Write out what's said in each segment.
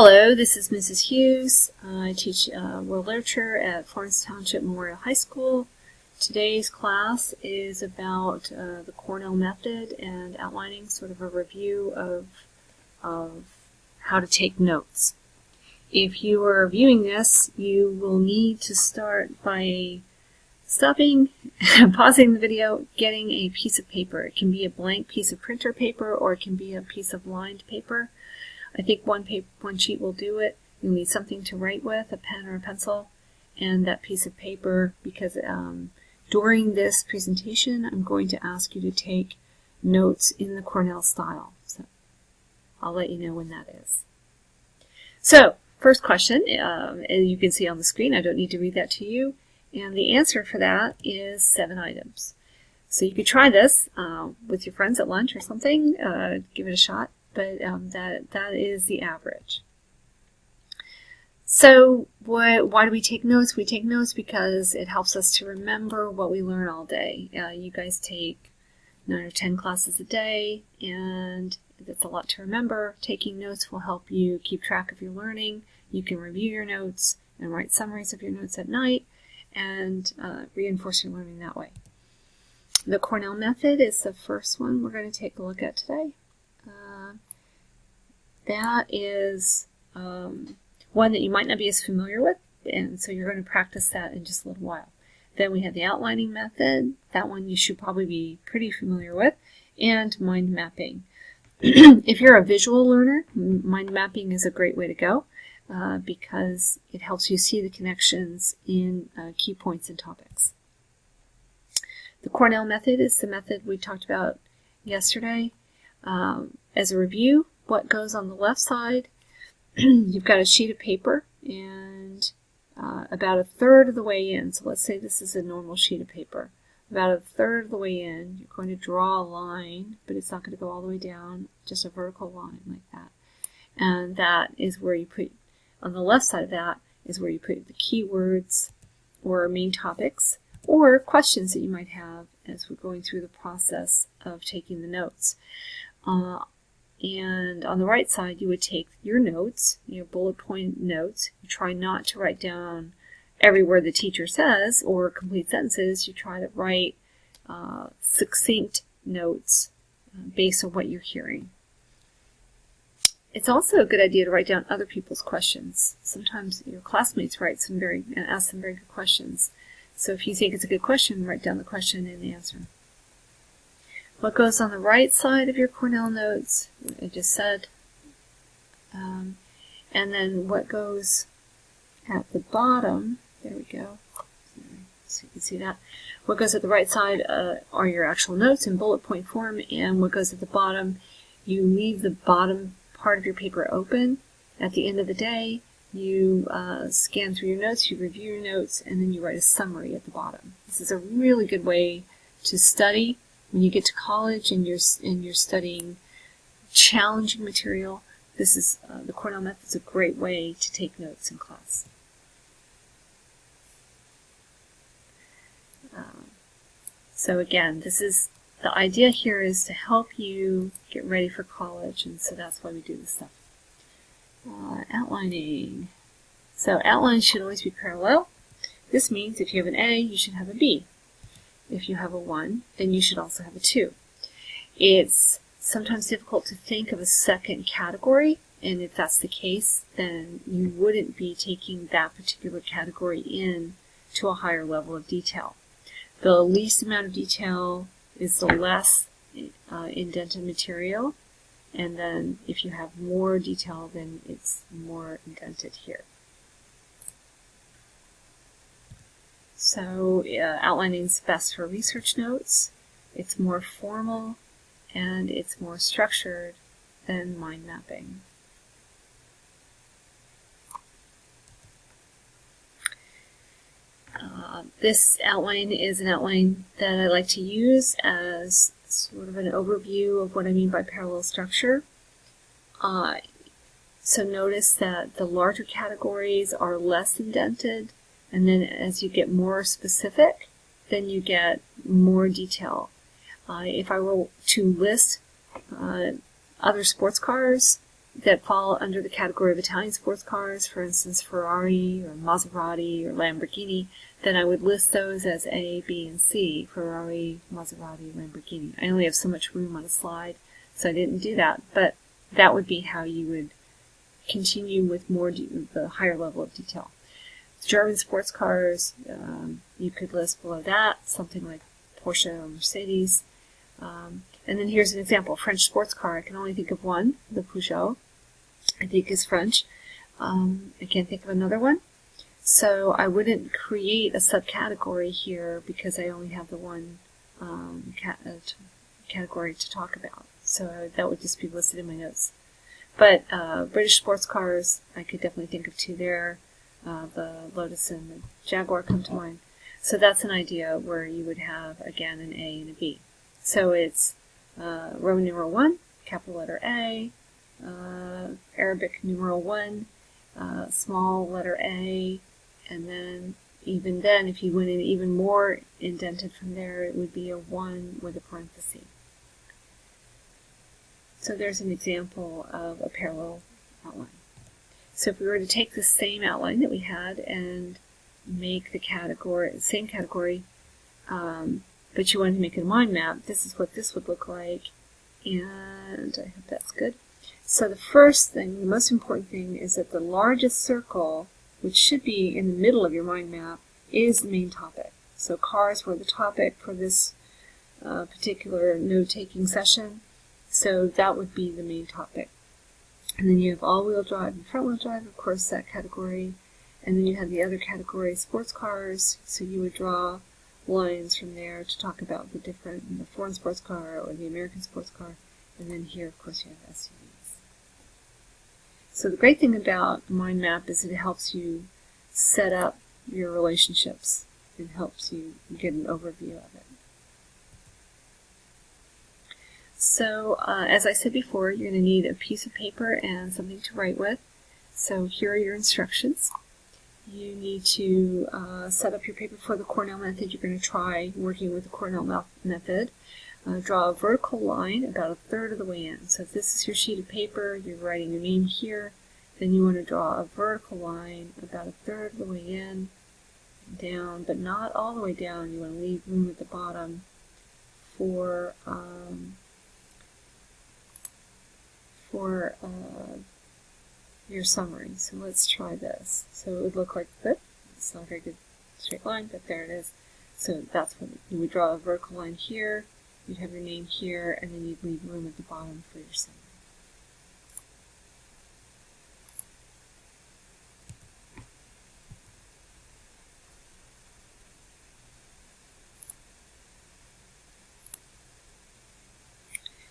Hello, this is Mrs. Hughes. I teach world literature at Florence Township Memorial High School. Today's class is about the Cornell method and outlining sort of a review of how to take notes. If you are viewing this, you will need to start by stopping and pausing the video, getting a piece of paper. It can be a blank piece of printer paper or it can be a piece of lined paper. I think one sheet will do it. You'll need something to write with, a pen or a pencil, and that piece of paper, because during this presentation I'm going to ask you to take notes in the Cornell style. So I'll let you know when that is. So, first question, as you can see on the screen, I don't need to read that to you, and the answer for that is 7 items. So you could try this with your friends at lunch or something, give it a shot. But that is the average. So why do we take notes? We take notes because it helps us to remember what we learn all day. You guys take 9 or 10 classes a day, and that's a lot to remember. Taking notes will help you keep track of your learning. You can review your notes and write summaries of your notes at night and reinforce your learning that way. The Cornell method is the first one we're going to take a look at today. That is one that you might not be as familiar with, and so you're going to practice that in just a little while. Then we have the outlining method. That one you should probably be pretty familiar with, and mind mapping. If you're a visual learner, mind mapping is a great way to go because it helps you see the connections in key points and topics. The Cornell method is the method we talked about yesterday. As a review, what goes on the left side, you've got a sheet of paper, and about a third of the way in, so let's say this is a normal sheet of paper, about a third of the way in, you're going to draw a line, but it's not going to go all the way down, just a vertical line like that. And that is where you put, on the left side of that, is where you put the keywords or main topics or questions that you might have as we're going through the process of taking the notes. And on the right side, you would take your notes, your bullet point notes. You try not to write down every word the teacher says or complete sentences. You try to write succinct notes based on what you're hearing. It's also a good idea to write down other people's questions. Sometimes your classmates ask some very good questions. So if you think it's a good question, write down the question and the answer. What goes on the right side of your Cornell notes, I just said, and then what goes at the bottom, there we go, so you can see that. What goes at the right side are your actual notes in bullet point form, and what goes at the bottom, you leave the bottom part of your paper open. At the end of the day, you scan through your notes, you review your notes, and then you write a summary at the bottom. This is a really good way to study. When you get to college and you're studying challenging material, this is the Cornell method is a great way to take notes in class. So again, this is the idea here is to help you get ready for college, and so that's why we do this stuff. Outlining. So outlines should always be parallel. This means if you have an A, you should have a B. If you have a 1, then you should also have a 2. It's sometimes difficult to think of a second category, and if that's the case, then you wouldn't be taking that particular category in to a higher level of detail. The least amount of detail is the less indented material, and then if you have more detail, then it's more indented here. So outlining is best for research notes. It's more formal and it's more structured than mind mapping. This outline is an outline that I like to use as sort of an overview of what I mean by parallel structure. So notice that the larger categories are less indented, and then as you get more specific, then you get more detail. If I were to list other sports cars, that fall under the category of Italian sports cars, for instance, Ferrari or Maserati or Lamborghini, then I would list those as A, B, and C, Ferrari, Maserati, Lamborghini. I only have so much room on a slide, so I didn't do that, but that would be how you would continue with more the higher level of detail. German sports cars, you could list below that, something like Porsche or Mercedes. And then here's an example, French sports car. I can only think of one, the Peugeot, I think is French. I can't think of another one. So I wouldn't create a subcategory here because I only have the one category to talk about. So that would just be listed in my notes. But British sports cars, I could definitely think of two there. The Lotus and the Jaguar come to mind. So that's an idea where you would have, again, an A and a B. So it's Roman numeral 1, capital letter A, Arabic numeral 1, small letter A, and then even then, if you went in even more indented from there, it would be a 1 with a parenthesis. So there's an example of a parallel outline. So if we were to take the same outline that we had and make the same category, but you wanted to make a mind map, this is what this would look like, and I hope that's good. So the first thing, the most important thing, is that the largest circle, which should be in the middle of your mind map, is the main topic. So cars were the topic for this particular note-taking session, so that would be the main topic. And then you have all-wheel drive and front-wheel drive, of course, that category. And then you have the other category, sports cars, so you would draw lines from there to talk about the different, the foreign sports car or the American sports car. And then here, of course, you have SUVs. So the great thing about a mind map is it helps you set up your relationships. It helps you get an overview of it. So, as I said before, you're going to need a piece of paper and something to write with. So here are your instructions. You need to set up your paper for the Cornell method. You're going to try working with the Cornell method. Draw a vertical line about a third of the way in. So if this is your sheet of paper, you're writing your name here, then you want to draw a vertical line about a third of the way in, down, but not all the way down. You want to leave room at the bottom for your summary. So let's try this. So it would look like this. It's not a very good straight line, but there it is. So that's what you would draw a vertical line here. You'd have your name here, and then you'd leave room at the bottom for your summary.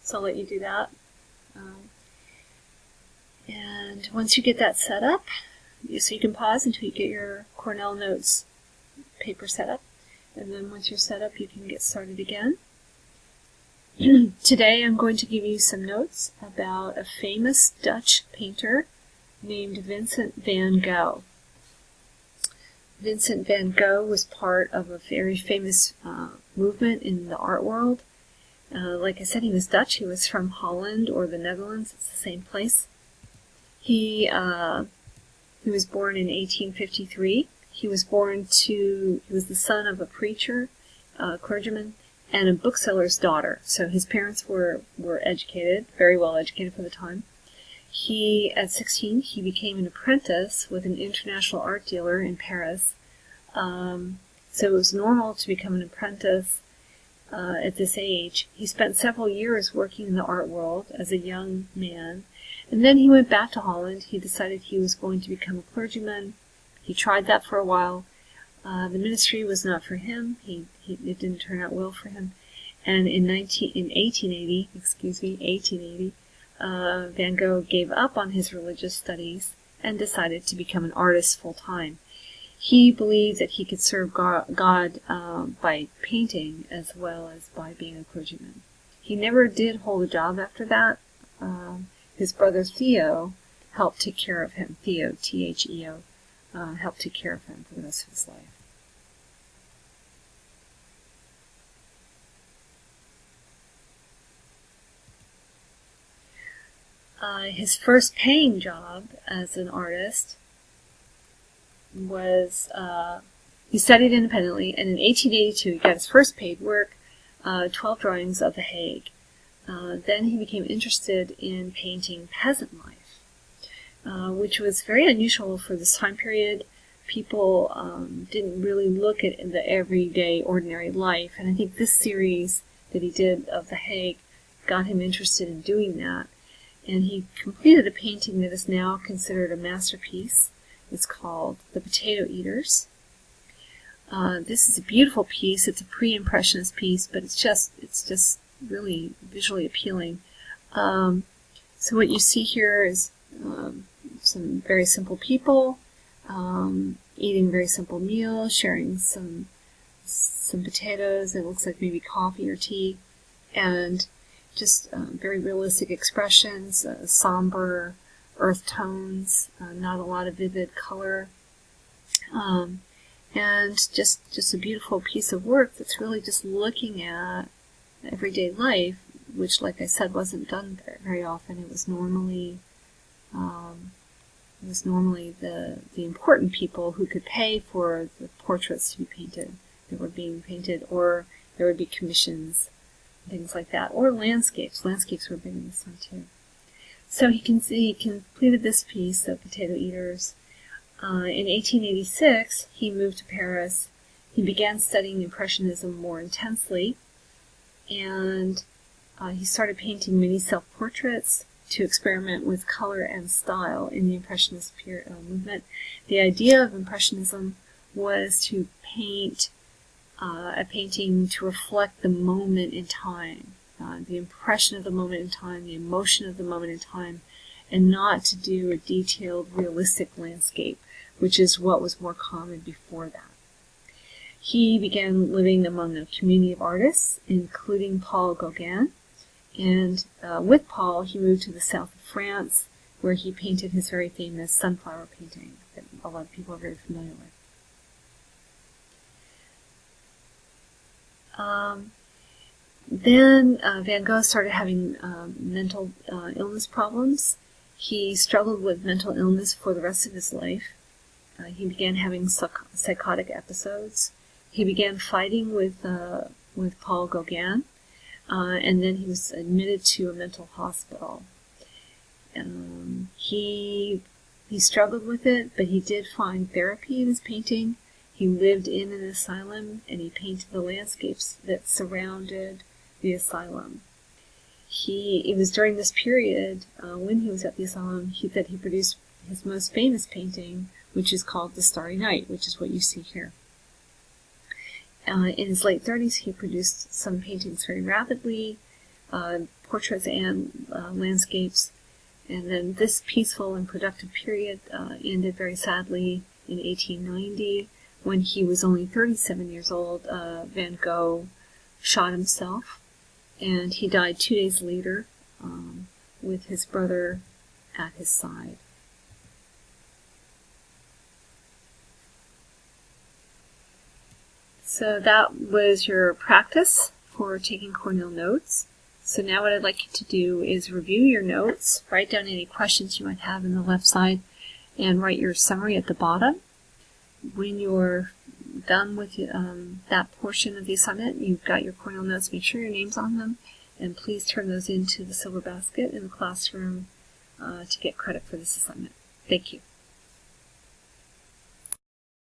So I'll let you do that. And once you get that set up, so you can pause until you get your Cornell Notes paper set up. And then once you're set up, you can get started again. Today I'm going to give you some notes about a famous Dutch painter named Vincent van Gogh. Vincent van Gogh was part of a very famous movement in the art world. Like I said, he was Dutch. He was from Holland or the Netherlands. It's the same place. He was born in 1853. He was the son of a preacher, a clergyman, and a bookseller's daughter. So his parents were educated, very well educated for the time. At 16, he became an apprentice with an international art dealer in Paris. So it was normal to become an apprentice at this age. He spent several years working in the art world as a young man. And then he went back to Holland. He decided he was going to become a clergyman. He tried that for a while. The ministry was not for him. It didn't turn out well for him. And in 1880, Van Gogh gave up on his religious studies and decided to become an artist full-time. He believed that he could serve God by painting as well as by being a clergyman. He never did hold a job after that. His brother Theo helped take care of him. Theo, T-H-E-O, helped take care of him for the rest of his life. His first paying job as an artist was, he studied independently, and in 1882 he got his first paid work, 12 drawings of The Hague. Then he became interested in painting peasant life, which was very unusual for this time period. People didn't really look at the everyday, ordinary life, and I think this series that he did of The Hague got him interested in doing that. And he completed a painting that is now considered a masterpiece. It's called The Potato Eaters. This is a beautiful piece. It's a pre-impressionist piece, but it's just really visually appealing. So what you see here is some very simple people eating a very simple meal, sharing some potatoes. It looks like maybe coffee or tea, and just very realistic expressions, somber earth tones, not a lot of vivid color, and just a beautiful piece of work that's really just looking at everyday life, which, like I said, wasn't done very often. It was normally the important people who could pay for the portraits to be painted that were being painted, or there would be commissions, things like that, or landscapes. Landscapes were big in this one too. So he completed this piece of Potato Eaters. In 1886, he moved to Paris. He began studying Impressionism more intensely, and he started painting many self-portraits to experiment with color and style in the Impressionist movement. The idea of Impressionism was to paint a painting to reflect the moment in time, the impression of the moment in time, the emotion of the moment in time, and not to do a detailed, realistic landscape, which is what was more common before that. He began living among a community of artists, including Paul Gauguin, and with Paul he moved to the south of France, where he painted his very famous sunflower painting that a lot of people are very familiar with. Then Van Gogh started having mental illness problems. He struggled with mental illness for the rest of his life. He began having psychotic episodes. He began fighting with Paul Gauguin, and then he was admitted to a mental hospital. He struggled with it, but he did find therapy in his painting. He lived in an asylum, and he painted the landscapes that surrounded the asylum. It was during this period, when he was at the asylum, that he produced his most famous painting, which is called The Starry Night, which is what you see here. In his late 30s, he produced some paintings very rapidly, portraits and landscapes, and then this peaceful and productive period ended very sadly in 1890, when he was only 37 years old. Van Gogh shot himself, and he died 2 days later with his brother at his side. So that was your practice for taking Cornell notes. So now what I'd like you to do is review your notes, write down any questions you might have in the left side, and write your summary at the bottom. When you're done with that portion of the assignment, you've got your Cornell notes, make sure your name's on them, and please turn those into the silver basket in the classroom to get credit for this assignment. Thank you.